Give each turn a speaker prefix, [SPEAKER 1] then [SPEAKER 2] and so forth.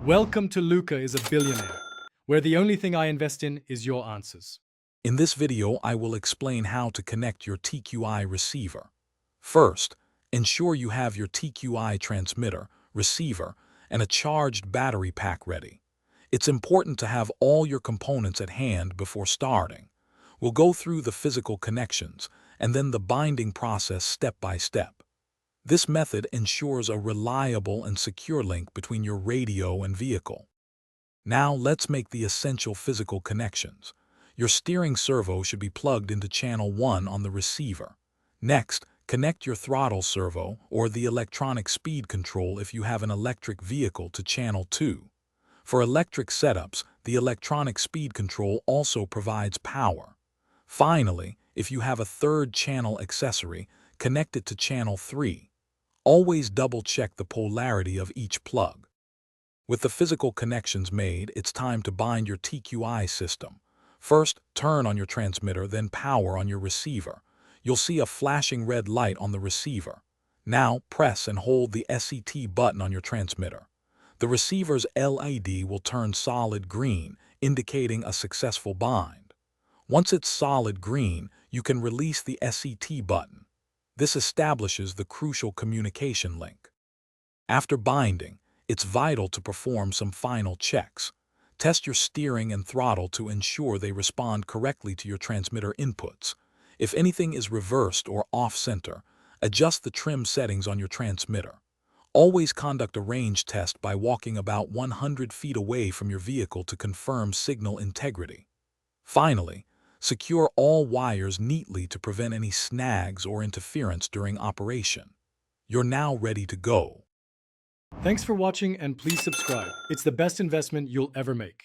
[SPEAKER 1] Welcome to Luca is a Billionaire, where the only thing I invest in is your answers.
[SPEAKER 2] In this video, I will explain how to connect your TQI receiver. First, ensure you have your TQI transmitter, receiver, and a charged battery pack ready. It's important to have all your components at hand before starting. We'll go through the physical connections and then the binding process step by step. This method ensures a reliable and secure link between your radio and vehicle. Now let's make the essential physical connections. Your steering servo should be plugged into channel 1 on the receiver. Next, connect your throttle servo or the electronic speed control if you have an electric vehicle to channel 2. For electric setups, the electronic speed control also provides power. Finally, if you have a third channel accessory, connect it to channel 3. Always double-check the polarity of each plug. With the physical connections made, it's time to bind your TQI system. First, turn on your transmitter, then power on your receiver. You'll see a flashing red light on the receiver. Now, press and hold the SET button on your transmitter. The receiver's LED will turn solid green, indicating a successful bind. Once it's solid green, you can release the SET button. This establishes the crucial communication link. After binding, it's vital to perform some final checks. Test your steering and throttle to ensure they respond correctly to your transmitter inputs. If anything is reversed or off-center, adjust the trim settings on your transmitter. Always conduct a range test by walking about 100 feet away from your vehicle to confirm signal integrity. Finally, secure all wires neatly to prevent any snags or interference during operation. You're now ready to go.
[SPEAKER 1] Thanks for watching and please subscribe. It's the best investment you'll ever make.